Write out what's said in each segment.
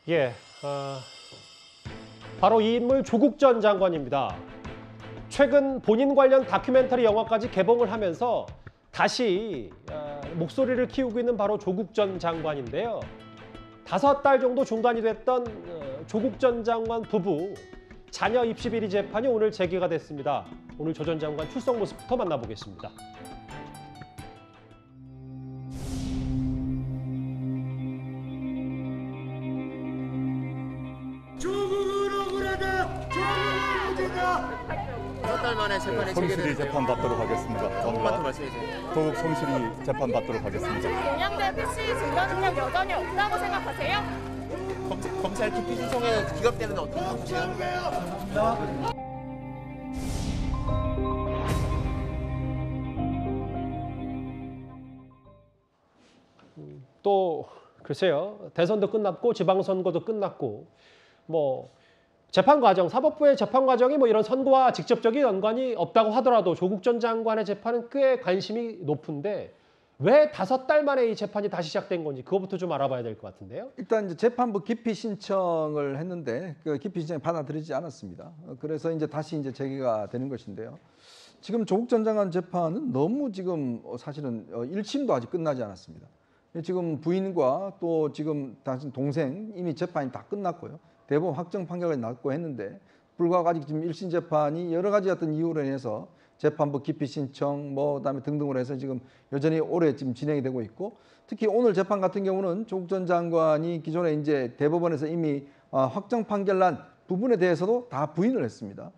예, 바로 이 인물 조국 전 장관입니다. 최근 본인 관련 다큐멘터리 영화까지 개봉을 하면서 다시 목소리를 키우고 있는 바로 조국 전 장관인데요. 5달 정도 중단이 됐던 조국 전 장관 부부 자녀 입시 비리 재판이 오늘 재개가 됐습니다. 오늘 조 전 장관 출석 모습부터 만나보겠습니다. 조국은 억울하다. 조국은 억울하다. 5달 만에 재판이 성실히 재개되는데요. 재판 받도록 하겠습니다. 조금만 더 말씀해 주세요. 더욱 성실히 재판 받도록 하겠습니다. 동양대 PC 증거 능력 여전히 없다고 생각하세요? 검찰 기피 신청에 기각되는데 어떻게 생각하세요? 또 글쎄요. 대선도 끝났고 지방선거도 끝났고 뭐 재판 과정, 사법부의 재판 과정이 뭐 이런 선거와 직접적인 연관이 없다고 하더라도 조국 전 장관의 재판은 꽤 관심이 높은데 왜 5달 만에 이 재판이 다시 시작된 건지 그거부터 좀 알아봐야 될 것 같은데요. 일단 이제 재판부 기피 신청을 했는데 그 기피 신청이 받아들이지 않았습니다. 그래서 이제 다시 이제 재개가 되는 것인데요. 지금 조국 전 장관 재판은 너무 지금 사실은 1심도 아직 끝나지 않았습니다. 지금 부인과 또 지금 당신 동생 이미 재판이 다 끝났고요. 대법원 확정 판결이 났고 했는데 불구하고 아직 지금 1심 재판이 여러 가지 어떤 이유로 인해서 재판부 기피 신청 그다음에 등등으로 해서 지금 여전히 오래 지금 진행이 되고 있고 특히 오늘 재판 같은 경우는 조국 전 장관이 기존에 이제 대법원에서 이미 확정 판결 난 부분에 대해서도 다 부인을 했습니다.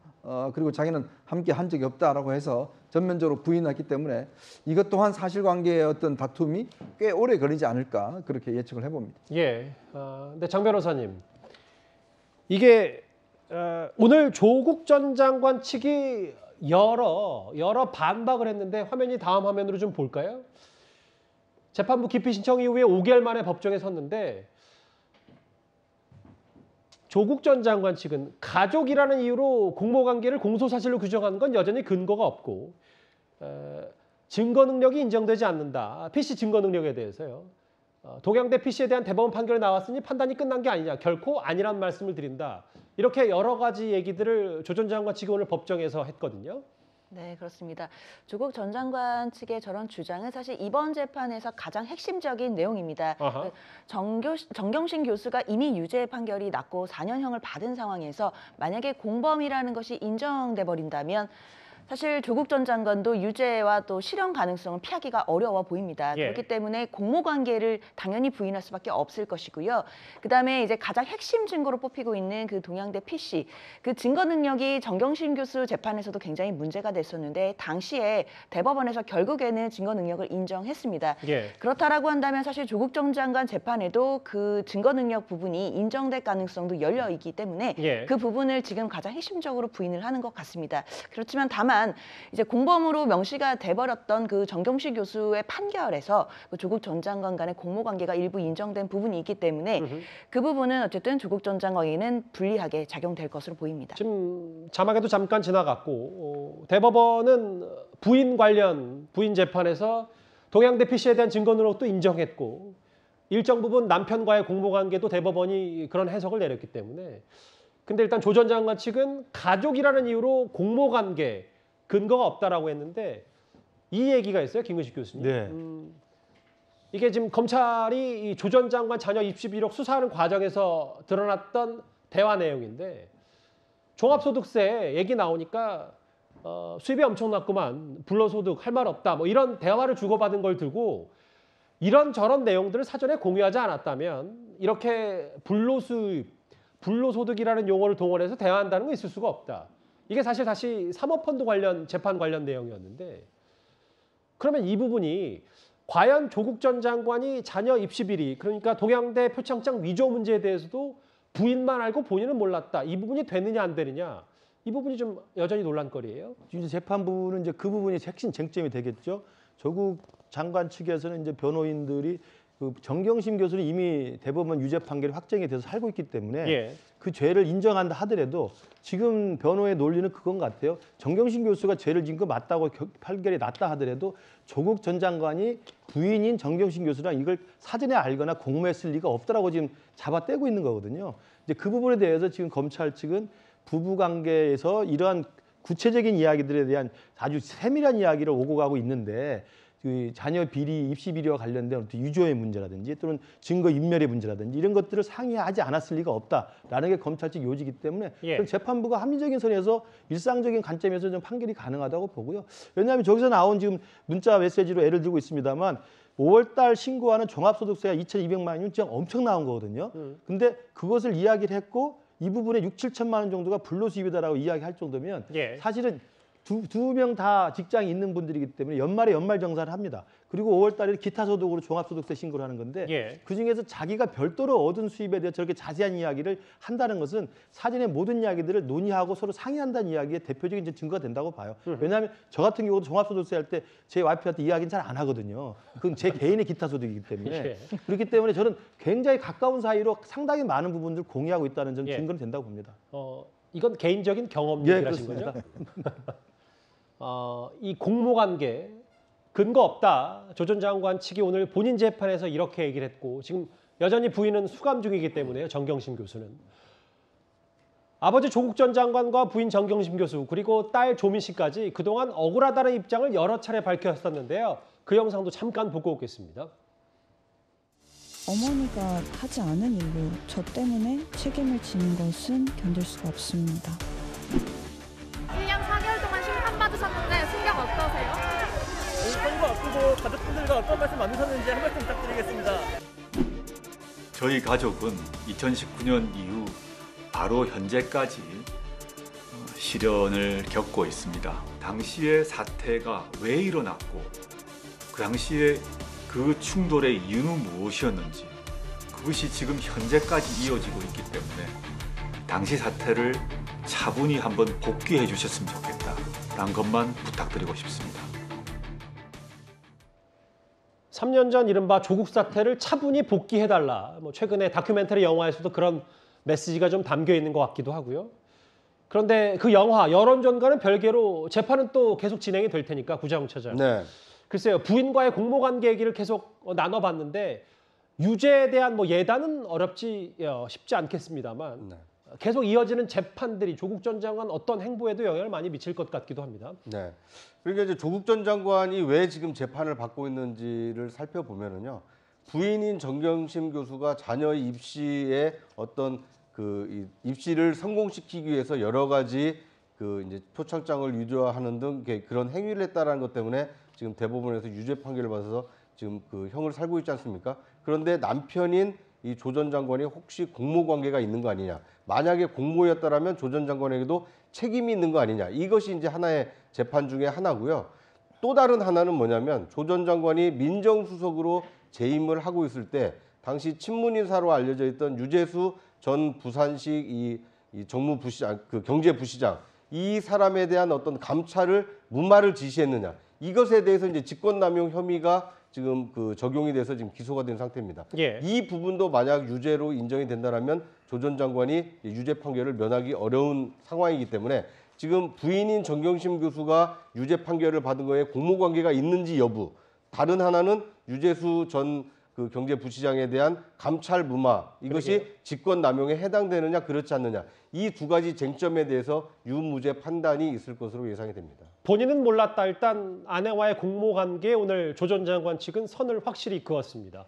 그리고 자기는 함께 한 적이 없다라고 해서 전면적으로 부인했기 때문에 이것 또한 사실관계의 어떤 다툼이 꽤 오래 걸리지 않을까 그렇게 예측을 해봅니다. 예. 근데 장 변호사님, 이게 오늘 조국 전 장관 측이 여러 반박을 했는데 화면이 다음 화면으로 좀 볼까요? 재판부 기피 신청 이후에 5개월 만에 법정에 섰는데 조국 전 장관 측은 가족이라는 이유로 공모관계를 공소사실로 규정한 건 여전히 근거가 없고 증거 능력이 인정되지 않는다. PC 증거 능력에 대해서요. 동양대 PC에 대한 대법원 판결이 나왔으니 판단이 끝난 게 아니냐. 결코 아니란 말씀을 드린다. 이렇게 여러 가지 얘기들을 조 전 장관 측이 오늘 법정에서 했거든요. 네, 그렇습니다. 조국 전 장관 측의 저런 주장은 사실 이번 재판에서 가장 핵심적인 내용입니다. 정경심 교수가 이미 유죄 판결이 났고 4년형을 받은 상황에서 만약에 공범이라는 것이 인정돼 버린다면 사실 조국 전 장관도 유죄와 또 실형 가능성을 피하기가 어려워 보입니다. 예. 그렇기 때문에 공모관계를 당연히 부인할 수밖에 없을 것이고요. 그다음에 이제 가장 핵심 증거로 뽑히고 있는 그 동양대 PC, 그 증거 능력이 정경심 교수 재판에서도 굉장히 문제가 됐었는데 당시에 대법원에서 결국에는 증거 능력을 인정했습니다. 예. 그렇다라고 한다면 사실 조국 전 장관 재판에도 그 증거 능력 부분이 인정될 가능성도 열려 있기 때문에 예. 그 부분을 지금 가장 핵심적으로 부인을 하는 것 같습니다. 그렇지만 다만 이제 공범으로 명시가 돼버렸던 그 정경심 교수의 판결에서 그 조국 전 장관 간의 공모 관계가 일부 인정된 부분이 있기 때문에 그 부분은 어쨌든 조국 전 장관에게는 불리하게 작용될 것으로 보입니다. 지금 자막에도 잠깐 지나갔고 대법원은 부인 재판에서 동양대 PC에 대한 증거 능력도 인정했고 일정 부분 남편과의 공모관계도 대법원이 그런 해석을 내렸기 때문에 근데 일단 조 전 장관 측은 가족이라는 이유로 공모관계 근거가 없다라고 했는데 이 얘기가 있어요, 김근식 교수님. 네. 이게 지금 검찰이 조 전 장관 자녀 입시 비록 수사하는 과정에서 드러났던 대화 내용인데 종합소득세 얘기 나오니까 수입이 엄청났구만, 불로소득 할 말 없다, 뭐 이런 대화를 주고받은 걸 들고 이런저런 내용들을 사전에 공유하지 않았다면 이렇게 불로소득이라는 용어를 동원해서 대화한다는 건 있을 수가 없다. 이게 사실 다시 사모펀드 관련 재판 관련 내용이었는데 그러면 이 부분이 과연 조국 전 장관이 자녀 입시 비리 그러니까 동양대 표창장 위조 문제에 대해서도 부인만 알고 본인은 몰랐다. 이 부분이 되느냐 안 되느냐. 이 부분이 좀 여전히 논란거리예요. 이제 재판부는 이제 그 부분이 핵심 쟁점이 되겠죠. 조국 장관 측에서는 이제 변호인들이 그 정경심 교수는 이미 대법원 유죄 판결이 확정이 돼서 살고 있기 때문에 예. 그 죄를 인정한다 하더라도 지금 변호의 논리는 그건 같아요. 정경심 교수가 죄를 지은 거 맞다고 판결이 났다 하더라도 조국 전 장관이 부인인 정경심 교수랑 이걸 사전에 알거나 공모했을 리가 없다라고 지금 잡아떼고 있는 거거든요. 이제 그 부분에 대해서 지금 검찰 측은 부부 관계에서 이러한 구체적인 이야기들에 대한 아주 세밀한 이야기를 오고 가고 있는데 그 자녀 비리, 입시 비리와 관련된 어떤 유조의 문제라든지 또는 증거 인멸의 문제라든지 이런 것들을 상의하지 않았을 리가 없다라는 게 검찰 측 요지이기 때문에 예. 재판부가 합리적인 선에서 일상적인 관점에서 좀 판결이 가능하다고 보고요. 왜냐하면 저기서 나온 지금 문자 메시지로 예를 들고 있습니다만 5월 달 신고하는 종합소득세가 2,200만 원이면 진짜 엄청 나온 거거든요. 근데 그것을 이야기를 했고 이 부분에 6, 7천만 원 정도가 불로수입이다라고 이야기할 정도면 예. 사실은 두 명 다 직장이 있는 분들이기 때문에 연말에 연말정산을 합니다. 그리고 5월 달에 기타 소득으로 종합소득세 신고를 하는 건데 예. 그중에서 자기가 별도로 얻은 수입에 대해 저렇게 자세한 이야기를 한다는 것은 사전에 모든 이야기들을 논의하고 서로 상의한다는 이야기의 대표적인 이제 증거가 된다고 봐요. 왜냐하면 저 같은 경우도 종합소득세 할 때 제 와이프한테 이야기는 잘 안 하거든요. 그건 제 개인의 기타 소득이기 때문에 예. 그렇기 때문에 저는 굉장히 가까운 사이로 상당히 많은 부분들 공유하고 있다는 점 예. 증거는 된다고 봅니다. 이건 개인적인 경험 예, 얘기를 하신 그렇습니다. 거죠? 이 공모관계 근거 없다. 조 전 장관 측이 오늘 본인 재판에서 이렇게 얘기를 했고 지금 여전히 부인은 수감 중이기 때문에요. 정경심 교수는. 아버지 조국 전 장관과 부인 정경심 교수 그리고 딸 조민 씨까지 그동안 억울하다는 입장을 여러 차례 밝혔었는데요. 그 영상도 잠깐 보고 오겠습니다. 어머니가 하지 않은 일로 저 때문에 책임을 지는 것은 견딜 수가 없습니다. 1년 4개월 동안 심판받으셨는데 심경 어떠세요? 선거 앞두고 가족분들과 어떤 말씀 나누셨는지 한 말씀 부탁드리겠습니다. 저희 가족은 2019년 이후 바로 현재까지 시련을 겪고 있습니다. 당시의 사태가 왜 일어났고 그 당시에 그 충돌의 이유는 무엇이었는지 그것이 지금 현재까지 이어지고 있기 때문에 당시 사태를 차분히 한번 복귀해 주셨으면 좋겠다라는 것만 부탁드리고 싶습니다. 3년 전 이른바 조국 사태를 차분히 복귀해달라. 최근에 다큐멘터리 영화에서도 그런 메시지가 좀 담겨 있는 것 같기도 하고요. 그런데 그 영화 여론전과는 별개로 재판은 또 계속 진행이 될 테니까 구자영 차장. 네. 글쎄요. 부인과의 공모관계 얘기를 계속 나눠봤는데 유죄에 대한 예단은 쉽지 않겠습니다만 네. 계속 이어지는 재판들이 조국 전 장관 어떤 행보에도 영향을 많이 미칠 것 같기도 합니다. 네. 그러니까 이제 조국 전 장관이 왜 지금 재판을 받고 있는지를 살펴보면은요. 부인인 정경심 교수가 자녀의 입시에 어떤 그 입시를 성공시키기 위해서 여러 가지 그 이제 표창장을 유죄화하는 등 그런 행위를 했다라는 것 때문에 지금 대법원에서 유죄 판결을 받아서 지금 그 형을 살고 있지 않습니까? 그런데 남편인 이 조 전 장관이 혹시 공모 관계가 있는 거 아니냐? 만약에 공모였다라면 조 전 장관에게도 책임이 있는 거 아니냐? 이것이 이제 하나의 재판 중에 하나고요. 또 다른 하나는 뭐냐면 조 전 장관이 민정수석으로 재임을 하고 있을 때 당시 친문인사로 알려져 있던 유재수 전 부산시 이 정무부시장, 그 경제부시장 이 사람에 대한 어떤 감찰을 무마를 지시했느냐? 이것에 대해서 이제 직권남용 혐의가 지금 그 적용이 돼서 지금 기소가 된 상태입니다. 예. 이 부분도 만약 유죄로 인정이 된다라면 조 전 장관이 유죄 판결을 면하기 어려운 상황이기 때문에 지금 부인인 정경심 교수가 유죄 판결을 받은 거에 공모 관계가 있는지 여부, 다른 하나는 유재수 전 그 경제부시장에 대한 감찰 무마 이것이 직권남용에 해당되느냐 그렇지 않느냐 이 두 가지 쟁점에 대해서 유무죄 판단이 있을 것으로 예상이 됩니다. 본인은 몰랐다. 일단 아내와의 공모 관계에 오늘 조 전 장관 측은 선을 확실히 그었습니다.